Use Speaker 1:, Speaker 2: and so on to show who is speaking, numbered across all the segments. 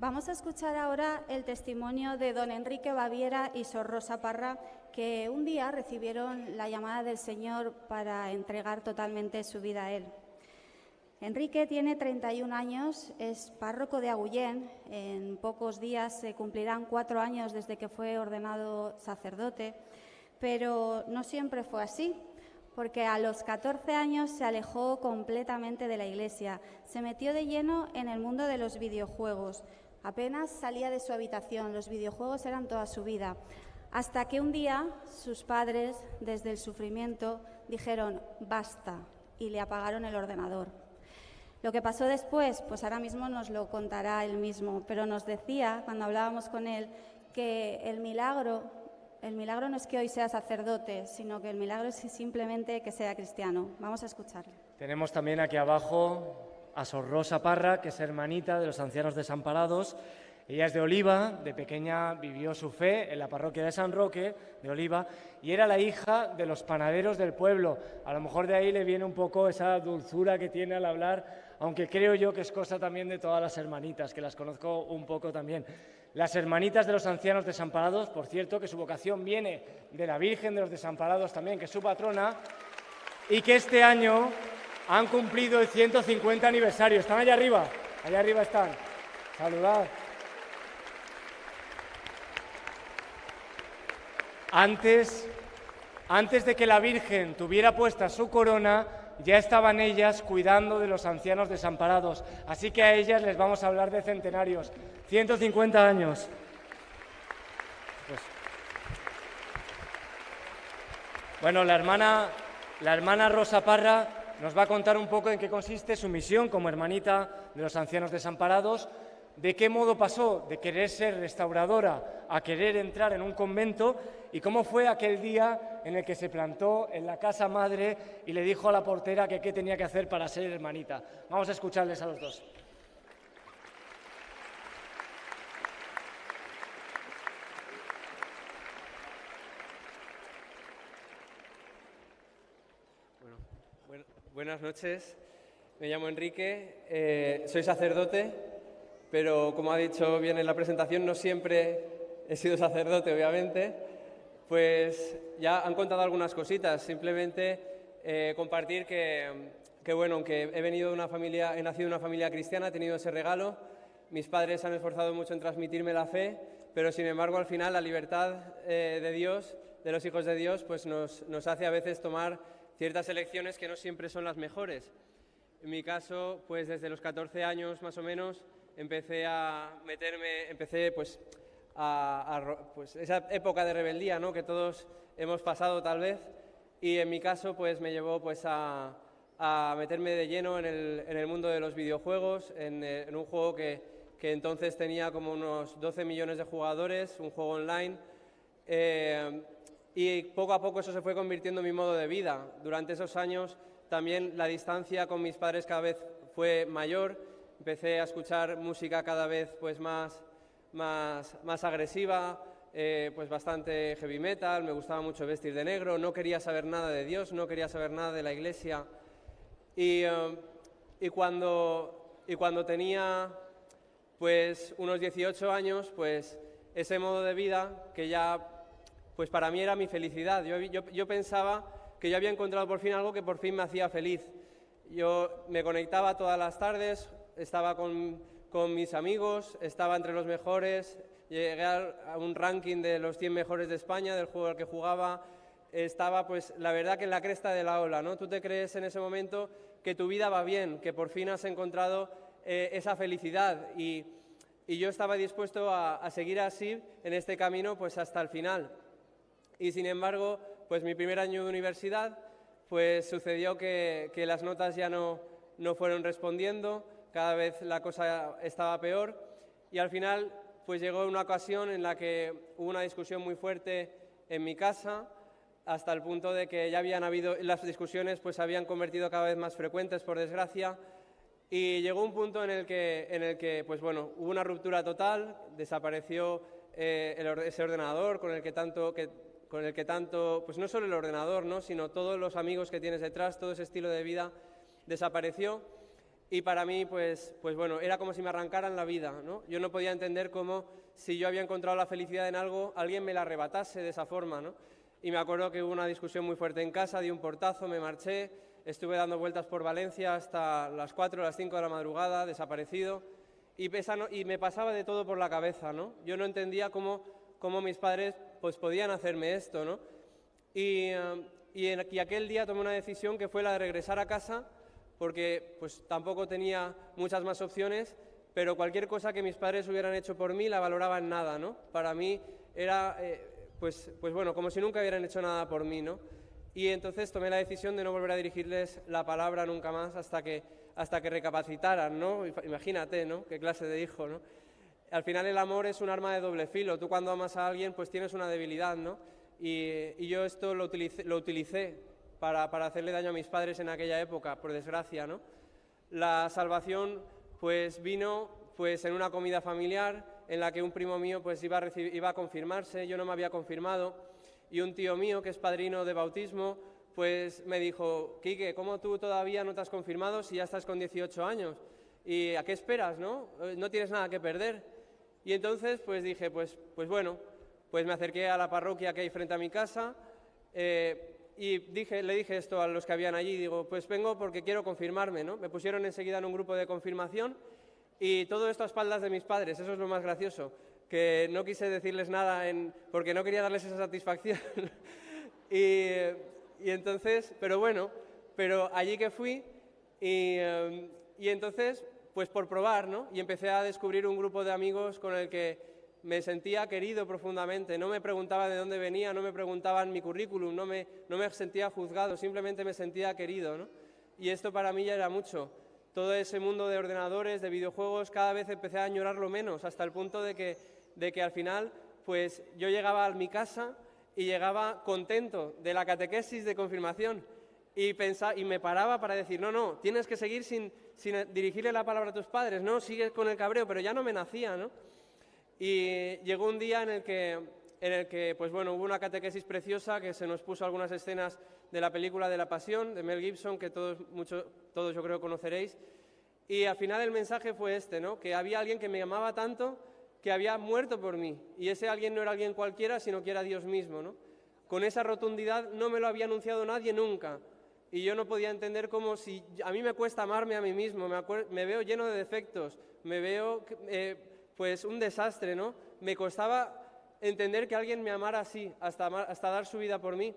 Speaker 1: Vamos a escuchar ahora el testimonio de don Enrique Baviera y sor Rosa Parra, que un día recibieron la llamada del Señor para entregar totalmente su vida a Él. Enrique tiene 31 años, es párroco de Agullén. En pocos días se cumplirán 4 años desde que fue ordenado sacerdote, pero no siempre fue así, porque a los 14 años se alejó completamente de la Iglesia, se metió de lleno en el mundo de los videojuegos. Apenas salía de su habitación, los videojuegos eran toda su vida, hasta que un día sus padres, desde el sufrimiento, dijeron «basta» y le apagaron el ordenador. Lo que pasó después, pues ahora mismo nos lo contará él mismo, pero nos decía, cuando hablábamos con él, que el milagro no es que hoy sea sacerdote, sino que el milagro es simplemente que sea cristiano. Vamos a escucharle.
Speaker 2: Tenemos también aquí abajo a sor Rosa Parra, que es hermanita de los ancianos desamparados. Ella es de Oliva, de pequeña vivió su fe en la parroquia de San Roque, de Oliva, y era la hija de los panaderos del pueblo. A lo mejor de ahí le viene un poco esa dulzura que tiene al hablar, aunque creo yo que es cosa también de todas las hermanitas, que las conozco un poco también. Las hermanitas de los ancianos desamparados, por cierto, que su vocación viene de la Virgen de los Desamparados también, que es su patrona, y que este año han cumplido el 150 aniversario. Están allá arriba están. Saludad. Antes de que la Virgen tuviera puesta su corona, ya estaban ellas cuidando de los ancianos desamparados. Así que a ellas les vamos a hablar de centenarios. 150 años. Pues, bueno, la hermana Rosa Parra nos va a contar un poco en qué consiste su misión como hermanita de los ancianos desamparados, de qué modo pasó de querer ser restauradora a querer entrar en un convento y cómo fue aquel día en el que se plantó en la casa madre y le dijo a la portera que qué tenía que hacer para ser hermanita. Vamos a escucharles a los dos.
Speaker 3: Buenas noches, me llamo Enrique, soy sacerdote, pero como ha dicho bien en la presentación, no siempre he sido sacerdote, obviamente. Pues ya han contado algunas cositas, simplemente compartir que bueno, aunque he nacido en una familia cristiana, he tenido ese regalo. Mis padres se han esforzado mucho en transmitirme la fe, pero sin embargo al final la libertad de Dios, de los hijos de Dios, pues nos hace a veces tomar ciertas elecciones que no siempre son las mejores. En mi caso, pues desde los 14 años más o menos, empecé pues esa época de rebeldía, ¿no?, que todos hemos pasado tal vez, y en mi caso pues me llevó pues a meterme de lleno en el mundo de los videojuegos, en un juego que entonces tenía como unos 12 millones de jugadores, un juego online, y poco a poco eso se fue convirtiendo en mi modo de vida. Durante esos años también la distancia con mis padres cada vez fue mayor, empecé a escuchar música cada vez pues más agresiva, pues bastante heavy metal, me gustaba mucho vestir de negro, no quería saber nada de Dios, no quería saber nada de la Iglesia. Y cuando tenía pues unos 18 años, pues ese modo de vida que ya pues para mí era mi felicidad. Yo pensaba que yo había encontrado por fin algo que por fin me hacía feliz. Yo me conectaba todas las tardes, estaba con mis amigos, estaba entre los mejores, llegué a un ranking de los 100 mejores de España, del juego al que jugaba, estaba pues la verdad que en la cresta de la ola, ¿no? Tú te crees en ese momento que tu vida va bien, que por fin has encontrado esa felicidad y yo estaba dispuesto a seguir así en este camino pues hasta el final. Y sin embargo, pues mi primer año de universidad, pues sucedió que las notas ya no fueron respondiendo, cada vez la cosa estaba peor y al final pues llegó una ocasión en la que hubo una discusión muy fuerte en mi casa, hasta el punto de que ya las discusiones pues se habían convertido cada vez más frecuentes, por desgracia, y llegó un punto en el que pues bueno, hubo una ruptura total, desapareció ese ordenador con el que tanto, pues no solo el ordenador, ¿no?, sino todos los amigos que tienes detrás, todo ese estilo de vida desapareció Y para mí, pues bueno, era como si me arrancaran la vida, ¿no? Yo no podía entender cómo, si yo había encontrado la felicidad en algo, alguien me la arrebatase de esa forma, ¿no? Y me acuerdo que hubo una discusión muy fuerte en casa, di un portazo, me marché, estuve dando vueltas por Valencia hasta las 4 o las 5 de la madrugada, desaparecido, y me pasaba de todo por la cabeza, ¿no? Yo no entendía cómo mis padres pues podían hacerme esto, ¿no? Y aquel día tomé una decisión que fue la de regresar a casa, porque pues tampoco tenía muchas más opciones, pero cualquier cosa que mis padres hubieran hecho por mí la valoraba en nada, ¿no? Para mí era, pues bueno, como si nunca hubieran hecho nada por mí, ¿no? Y entonces tomé la decisión de no volver a dirigirles la palabra nunca más hasta que recapacitaran, ¿no? Imagínate, ¿no? Qué clase de hijo, ¿no? Al final el amor es un arma de doble filo. Tú cuando amas a alguien pues tienes una debilidad, ¿no? Y yo esto lo utilicé para hacerle daño a mis padres en aquella época, por desgracia, ¿no? La salvación pues vino pues en una comida familiar en la que un primo mío pues iba a confirmarse, yo no me había confirmado, y un tío mío que es padrino de bautismo pues me dijo: Quique, ¿cómo tú todavía no te has confirmado si ya estás con 18 años? ¿Y a qué esperas, no? No tienes nada que perder. Y entonces pues dije, pues bueno, pues me acerqué a la parroquia que hay frente a mi casa, y le dije esto a los que habían allí, digo, pues vengo porque quiero confirmarme, ¿no? Me pusieron enseguida en un grupo de confirmación, y todo esto a espaldas de mis padres. Eso es lo más gracioso, que no quise decirles nada porque no quería darles esa satisfacción. y entonces, pero allí que fui, y entonces, pues por probar, ¿no? Y empecé a descubrir un grupo de amigos con el que me sentía querido profundamente. No me preguntaban de dónde venía, no me preguntaban mi currículum, no me sentía juzgado, simplemente me sentía querido, ¿no? Y esto para mí ya era mucho. Todo ese mundo de ordenadores, de videojuegos, cada vez empecé a añorarlo menos, hasta el punto de que al final, pues yo llegaba a mi casa y llegaba contento de la catequesis de confirmación, y me paraba para decir, no, tienes que seguir sin dirigirle la palabra a tus padres, no, sigues con el cabreo, pero ya no me nacía, ¿no? Y llegó un día en el que pues bueno, hubo una catequesis preciosa que se nos puso algunas escenas de la película de La Pasión, de Mel Gibson, que todos yo creo conoceréis, y al final el mensaje fue este, ¿no? Que había alguien que me amaba tanto que había muerto por mí, y ese alguien no era alguien cualquiera, sino que era Dios mismo, ¿no? Con esa rotundidad no me lo había anunciado nadie nunca, y yo no podía entender cómo, si a mí me cuesta amarme a mí mismo, me veo lleno de defectos, me veo pues un desastre, ¿no? Me costaba entender que alguien me amara así, hasta dar su vida por mí.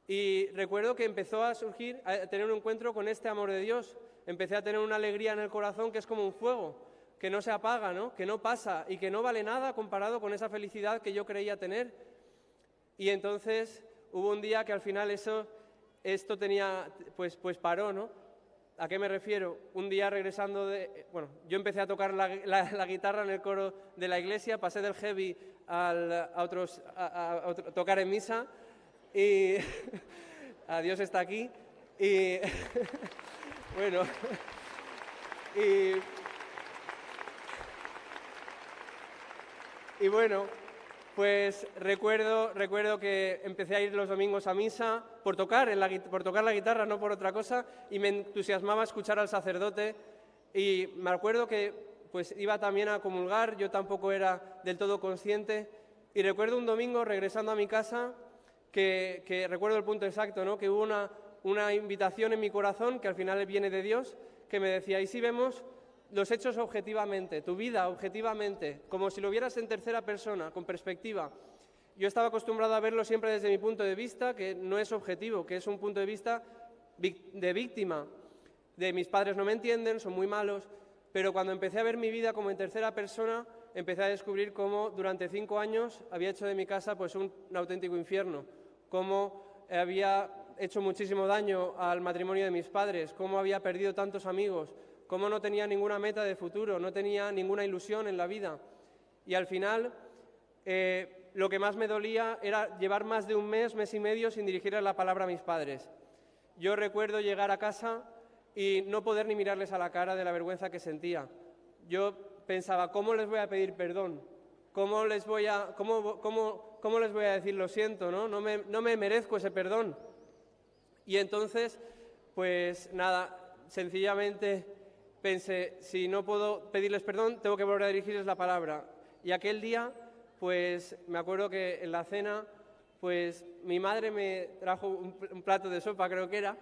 Speaker 3: Y recuerdo que empezó a surgir, a tener un encuentro con este amor de Dios. Empecé a tener una alegría en el corazón que es como un fuego, que no se apaga, ¿no? Que no pasa y que no vale nada comparado con esa felicidad que yo creía tener. Y entonces hubo un día que al final esto tenía, pues paró, ¿no? ¿A qué me refiero? Un día regresando yo empecé a tocar la guitarra en el coro de la iglesia, pasé del heavy a tocar en misa, y Dios está aquí, y bueno, y bueno, pues recuerdo que empecé a ir los domingos a misa por tocar la guitarra, no por otra cosa, y me entusiasmaba escuchar al sacerdote, y me acuerdo que pues iba también a comulgar, yo tampoco era del todo consciente, y recuerdo un domingo regresando a mi casa que recuerdo el punto exacto, ¿no? Que hubo una invitación en mi corazón, que al final viene de Dios, que me decía, ¿y si vemos los hechos objetivamente, tu vida objetivamente, como si lo vieras en tercera persona, con perspectiva? Yo estaba acostumbrado a verlo siempre desde mi punto de vista, que no es objetivo, que es un punto de vista de víctima. De mis padres no me entienden, son muy malos, pero cuando empecé a ver mi vida como en tercera persona, empecé a descubrir cómo durante 5 años había hecho de mi casa pues un auténtico infierno, cómo había hecho muchísimo daño al matrimonio de mis padres, cómo había perdido tantos amigos, cómo no tenía ninguna meta de futuro, no tenía ninguna ilusión en la vida. Y al final, lo que más me dolía era llevar más de un mes y medio sin dirigirle la palabra a mis padres. Yo recuerdo llegar a casa y no poder ni mirarles a la cara de la vergüenza que sentía. Yo pensaba, ¿cómo les voy a pedir perdón? ¿Cómo les voy a decir lo siento, ¿no? No me merezco ese perdón. Y entonces, pues nada, sencillamente pensé, si no puedo pedirles perdón, tengo que volver a dirigirles la palabra. Y aquel día, pues me acuerdo que en la cena, pues mi madre me trajo un plato de sopa, creo que era,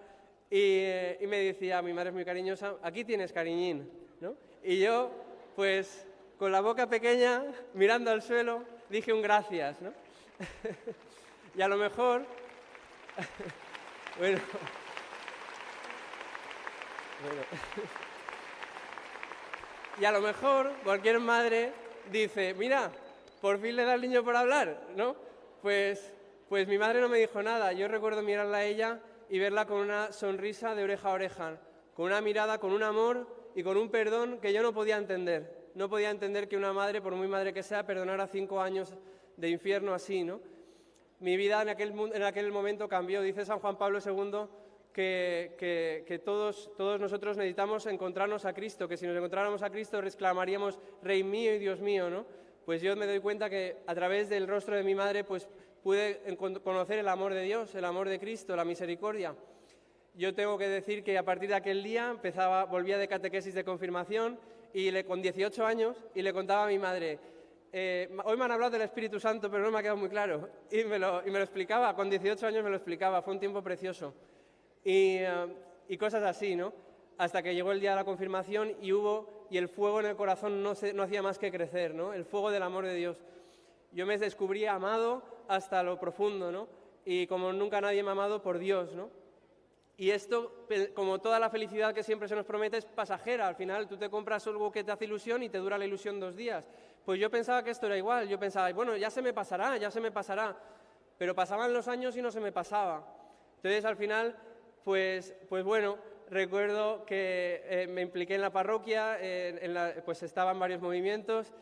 Speaker 3: y me decía, mi madre es muy cariñosa, aquí tienes, cariñín, ¿no? Y yo, pues con la boca pequeña, mirando al suelo, dije un gracias, ¿no? Y a lo mejor, bueno, y a lo mejor cualquier madre dice, mira, por fin le da al niño por hablar, ¿no? Pues mi madre no me dijo nada. Yo recuerdo mirarla a ella y verla con una sonrisa de oreja a oreja, con una mirada, con un amor y con un perdón que yo no podía entender. No podía entender que una madre, por muy madre que sea, perdonara 5 años de infierno así, ¿no? Mi vida en aquel momento cambió. Dice San Juan Pablo II que todos nosotros necesitamos encontrarnos a Cristo, que si nos encontráramos a Cristo exclamaríamos, Rey mío y Dios mío, ¿no? Pues yo me doy cuenta que a través del rostro de mi madre pues pude conocer el amor de Dios, el amor de Cristo, la misericordia. Yo tengo que decir que a partir de aquel día volvía de catequesis de confirmación con 18 años y le contaba a mi madre, hoy me han hablado del Espíritu Santo, pero no me ha quedado muy claro. Y me lo explicaba, con 18 años me lo explicaba, fue un tiempo precioso. Y cosas así, ¿no? Hasta que llegó el día de la confirmación y el fuego en el corazón no hacía más que crecer, ¿no? El fuego del amor de Dios. Yo me descubrí amado hasta lo profundo, ¿no? Y como nunca nadie me ha amado por Dios, ¿no? Y esto, como toda la felicidad que siempre se nos promete, es pasajera. Al final tú te compras algo que te hace ilusión y te dura la ilusión 2 días. Pues yo pensaba que esto era igual. Yo pensaba, bueno, ya se me pasará. Pero pasaban los años y no se me pasaba. Entonces, al final, pues bueno, recuerdo que me impliqué en la parroquia, pues estaban varios movimientos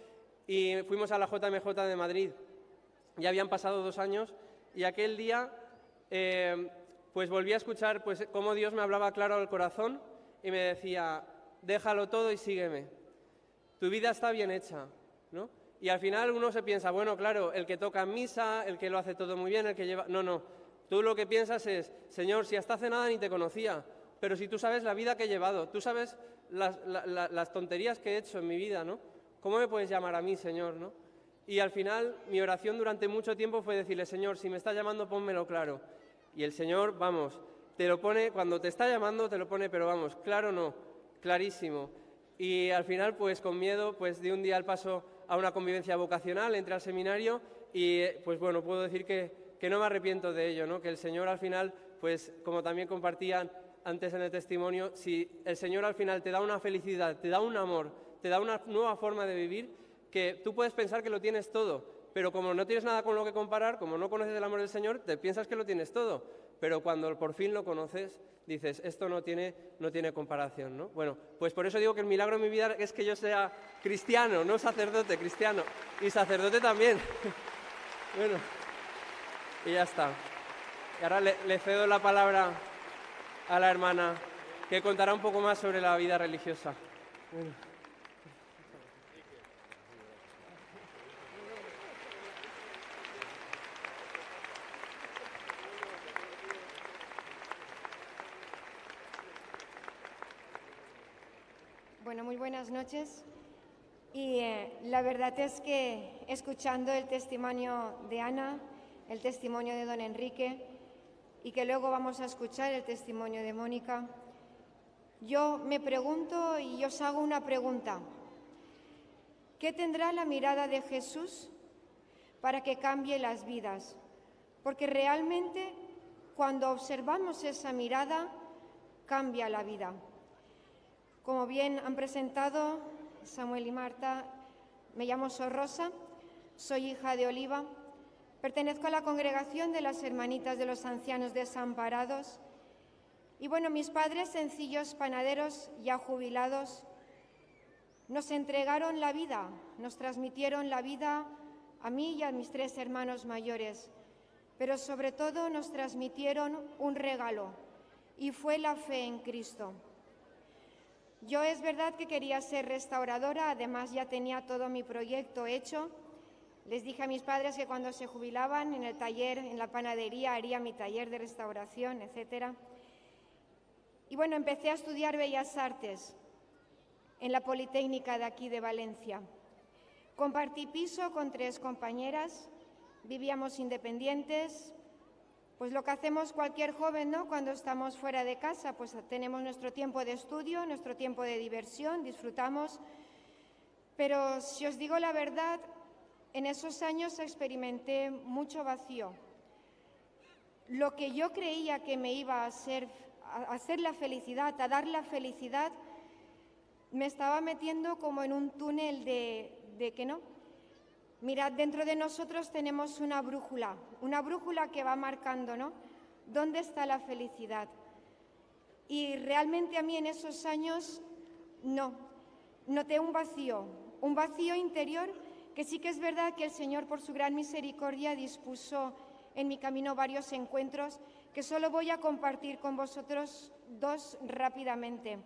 Speaker 3: y fuimos a la JMJ de Madrid. Ya habían pasado 2 años y aquel día pues volví a escuchar pues cómo Dios me hablaba claro al corazón y me decía, déjalo todo y sígueme. Tu vida está bien hecha, ¿no? Y al final uno se piensa, bueno, claro, el que toca en misa, el que lo hace todo muy bien, el que lleva... No. Tú lo que piensas es, Señor, si hasta hace nada ni te conocía, pero si tú sabes la vida que he llevado, tú sabes las tonterías que he hecho en mi vida, ¿no? ¿Cómo me puedes llamar a mí, Señor, no? Y al final, mi oración durante mucho tiempo fue decirle, Señor, si me estás llamando, pónmelo claro. Y el Señor, vamos, te lo pone, cuando te está llamando, te lo pone, pero vamos, claro no, clarísimo. Y al final, pues con miedo, pues di un día el paso a una convivencia vocacional, entré al seminario y, pues bueno, puedo decir que no me arrepiento de ello, ¿no? Que el Señor al final, pues como también compartían antes en el testimonio, si el Señor al final te da una felicidad, te da un amor, te da una nueva forma de vivir, que tú puedes pensar que lo tienes todo, pero como no tienes nada con lo que comparar, como no conoces el amor del Señor, te piensas que lo tienes todo, pero cuando por fin lo conoces, dices, esto no tiene comparación, ¿no? Bueno, pues por eso digo que el milagro en mi vida es que yo sea cristiano, no sacerdote, cristiano, y sacerdote también. Bueno, y ya está. Y ahora le cedo la palabra a la hermana, que contará un poco más sobre la vida religiosa. Bueno.
Speaker 4: Bueno, muy buenas noches. Y la verdad es que escuchando el testimonio de Ana, el testimonio de don Enrique y que luego vamos a escuchar el testimonio de Mónica, yo me pregunto y os hago una pregunta. ¿Qué tendrá la mirada de Jesús para que cambie las vidas? Porque realmente cuando observamos esa mirada, cambia la vida. Como bien han presentado Samuel y Marta, me llamo Sor Rosa, soy hija de Oliva, pertenezco a la congregación de las Hermanitas de los Ancianos Desamparados y bueno, mis padres, sencillos panaderos ya jubilados, nos entregaron la vida, nos transmitieron la vida a mí y a mis 3 hermanos mayores, pero sobre todo nos transmitieron un regalo y fue la fe en Cristo. Yo es verdad que quería ser restauradora, además ya tenía todo mi proyecto hecho. Les dije a mis padres que cuando se jubilaban en el taller, en la panadería, haría mi taller de restauración, etc. Y bueno, empecé a estudiar Bellas Artes en la Politécnica de aquí de Valencia. Compartí piso con 3 compañeras, vivíamos independientes, pues lo que hacemos cualquier joven, ¿no? Cuando estamos fuera de casa, pues tenemos nuestro tiempo de estudio, nuestro tiempo de diversión, disfrutamos. Pero si os digo la verdad, en esos años experimenté mucho vacío. Lo que yo creía que me iba a hacer la felicidad, a dar la felicidad, me estaba metiendo como en un túnel de que no. Mirad, dentro de nosotros tenemos una brújula que va marcando, ¿no? ¿Dónde está la felicidad? Y realmente a mí en esos años, noté un vacío interior, que sí que es verdad que el Señor, por su gran misericordia, dispuso en mi camino varios encuentros que solo voy a compartir con vosotros 2 rápidamente.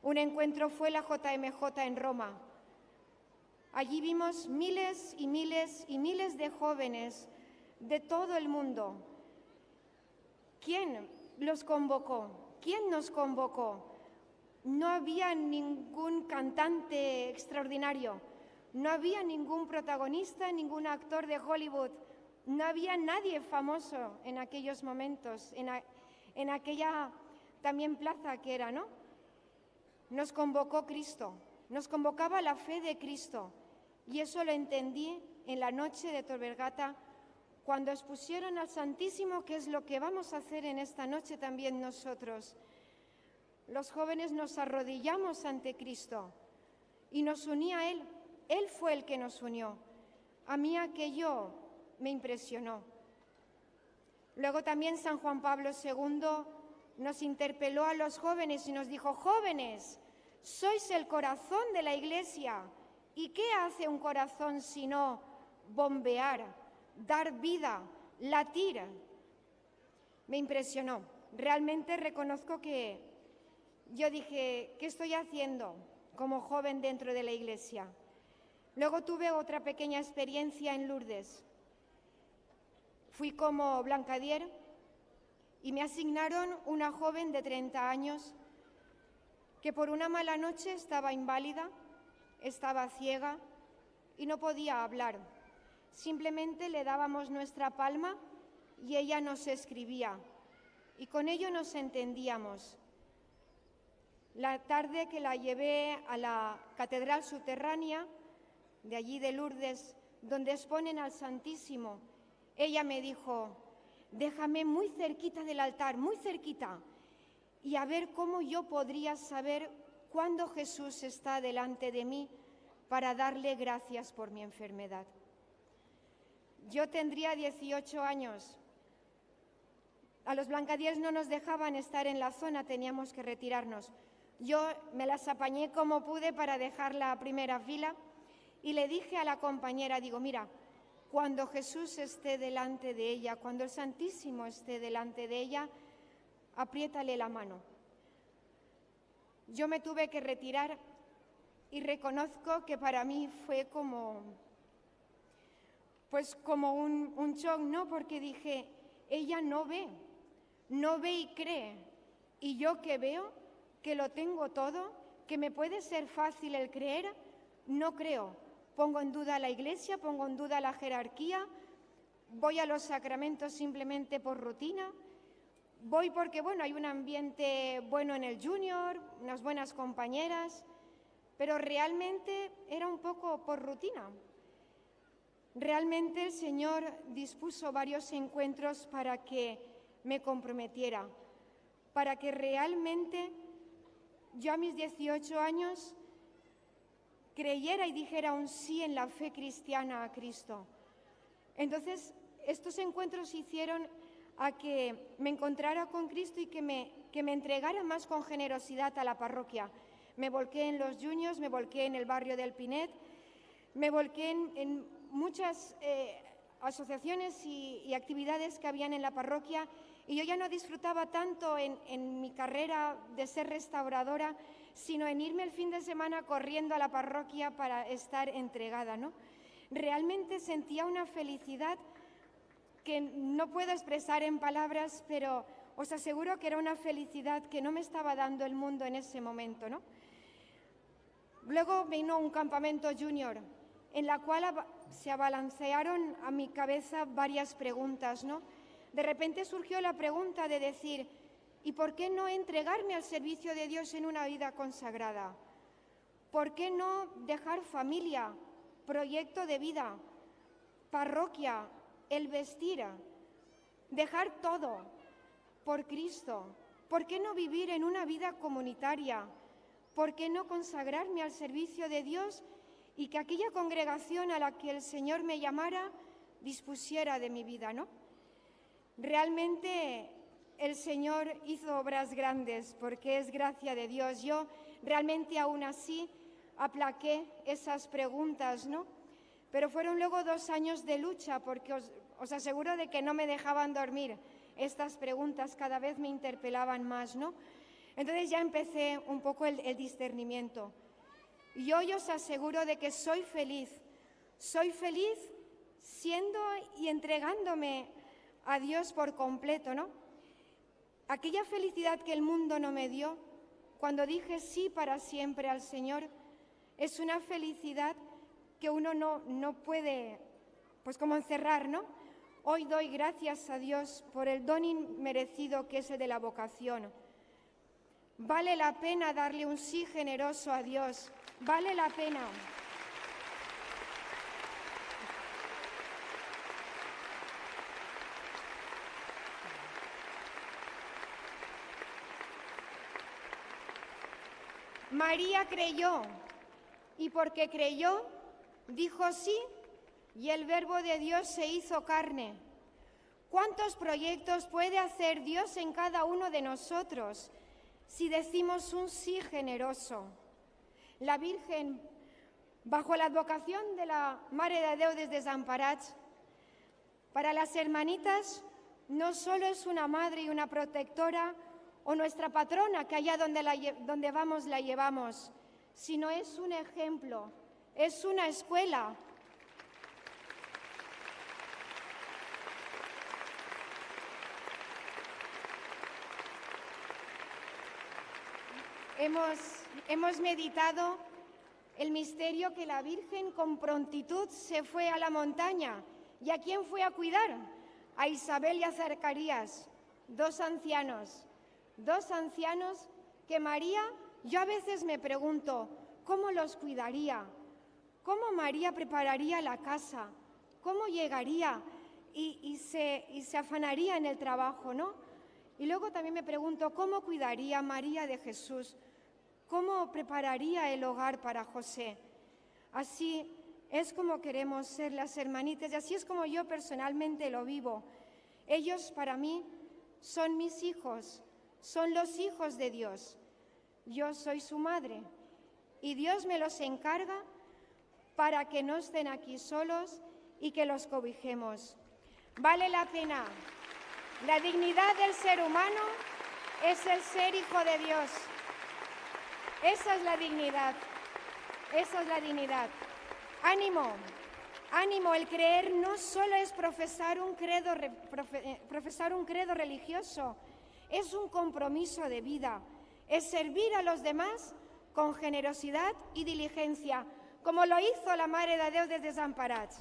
Speaker 4: Un encuentro fue la JMJ en Roma. Allí vimos miles y miles y miles de jóvenes de todo el mundo. ¿Quién los convocó? ¿Quién nos convocó? No había ningún cantante extraordinario, no había ningún protagonista, ningún actor de Hollywood, no había nadie famoso en aquellos momentos, en aquella también plaza que era, ¿no? Nos convocó Cristo, nos convocaba la fe de Cristo, y eso lo entendí en la noche de Tor Vergata, cuando expusieron al Santísimo, que es lo que vamos a hacer en esta noche también nosotros. Los jóvenes nos arrodillamos ante Cristo y nos unía a Él. Él fue el que nos unió. A mí aquello me impresionó. Luego también San Juan Pablo II nos interpeló a los jóvenes y nos dijo: jóvenes, sois el corazón de la Iglesia. ¿Y qué hace un corazón sino bombear, dar vida, latir? Me impresionó. Realmente reconozco que yo dije, ¿qué estoy haciendo como joven dentro de la Iglesia? Luego tuve otra pequeña experiencia en Lourdes. Fui como Blancadier y me asignaron una joven de 30 años que por una mala noche estaba inválida, estaba ciega y no podía hablar. Simplemente le dábamos nuestra palma y ella nos escribía y con ello nos entendíamos. La tarde que la llevé a la catedral subterránea de allí de Lourdes, donde exponen al Santísimo, ella me dijo: déjame muy cerquita del altar, muy cerquita, y a ver cómo yo podría saber cuándo Jesús está delante de mí para darle gracias por mi enfermedad. Yo tendría 18 años. A los Blancadiers no nos dejaban estar en la zona, teníamos que retirarnos. Yo me las apañé como pude para dejar la primera fila y le dije a la compañera, digo, mira, cuando Jesús esté delante de ella, cuando el Santísimo esté delante de ella, apriétale la mano. Yo me tuve que retirar y reconozco que para mí fue como un shock, ¿no? Porque dije, ella no ve y cree, y yo que veo, que lo tengo todo, que me puede ser fácil el creer, no creo. Pongo en duda la Iglesia, pongo en duda la jerarquía, voy a los sacramentos simplemente por rutina, voy porque, bueno, hay un ambiente bueno en el Junior, unas buenas compañeras, pero realmente era un poco por rutina. Realmente el Señor dispuso varios encuentros para que me comprometiera, para que realmente yo a mis 18 años creyera y dijera un sí en la fe cristiana a Cristo. Entonces, estos encuentros hicieron a que me encontrara con Cristo y que me entregara más con generosidad a la parroquia. Me volqué en los Juniors, me volqué en el barrio del Pinet, me volqué en muchas asociaciones y actividades que habían en la parroquia, y yo ya no disfrutaba tanto en mi carrera de ser restauradora, sino en irme el fin de semana corriendo a la parroquia para estar entregada, ¿no? Realmente sentía una felicidad que no puedo expresar en palabras, pero os aseguro que era una felicidad que no me estaba dando el mundo en ese momento, ¿no? Luego vino un campamento junior, en la cual se abalancearon a mi cabeza varias preguntas, ¿no? De repente surgió la pregunta de decir, ¿y por qué no entregarme al servicio de Dios en una vida consagrada? ¿Por qué no dejar familia, proyecto de vida, parroquia, el vestir, dejar todo por Cristo? ¿Por qué no vivir en una vida comunitaria? ¿Por qué no consagrarme al servicio de Dios y que aquella congregación a la que el Señor me llamara dispusiera de mi vida, ¿no? Realmente el Señor hizo obras grandes porque es gracia de Dios. Yo realmente aún así aplaqué esas preguntas, ¿no? Pero fueron luego 2 años de lucha porque os aseguro de que no me dejaban dormir. Estas preguntas cada vez me interpelaban más, ¿no? Entonces ya empecé un poco el discernimiento. Y hoy os aseguro de que soy feliz siendo y entregándome a Dios por completo, ¿no? Aquella felicidad que el mundo no me dio, cuando dije sí para siempre al Señor, es una felicidad que uno no puede, pues como encerrar, ¿no? Hoy doy gracias a Dios por el don inmerecido que es el de la vocación. Vale la pena darle un sí generoso a Dios, vale la pena. María creyó, y porque creyó, dijo sí, y el Verbo de Dios se hizo carne. ¿Cuántos proyectos puede hacer Dios en cada uno de nosotros si decimos un sí generoso? La Virgen, bajo la advocación de la Mare de Déu des Desemparats, para las hermanitas no solo es una madre y una protectora o nuestra patrona, que allá donde vamos la llevamos, sino es un ejemplo, es una escuela. Hemos meditado el misterio que la Virgen con prontitud se fue a la montaña. ¿Y a quién fue a cuidar? A Isabel y a Zacarías, 2 ancianos que María, yo a veces me pregunto, ¿cómo los cuidaría? ¿Cómo María prepararía la casa? ¿Cómo llegaría y se afanaría en el trabajo, ¿no? Y luego también me pregunto, ¿cómo cuidaría María de Jesús? ¿Cómo prepararía el hogar para José? Así es como queremos ser las hermanitas y así es como yo personalmente lo vivo. Ellos para mí son mis hijos, son los hijos de Dios. Yo soy su madre y Dios me los encarga para que no estén aquí solos y que los cobijemos. Vale la pena. La dignidad del ser humano es el ser hijo de Dios. Esa es la dignidad. Esa es la dignidad. Ánimo, ánimo. El creer no solo es profesar un credo religioso, es un compromiso de vida. Es servir a los demás con generosidad y diligencia, como lo hizo la Mare de Déu des Desemparats.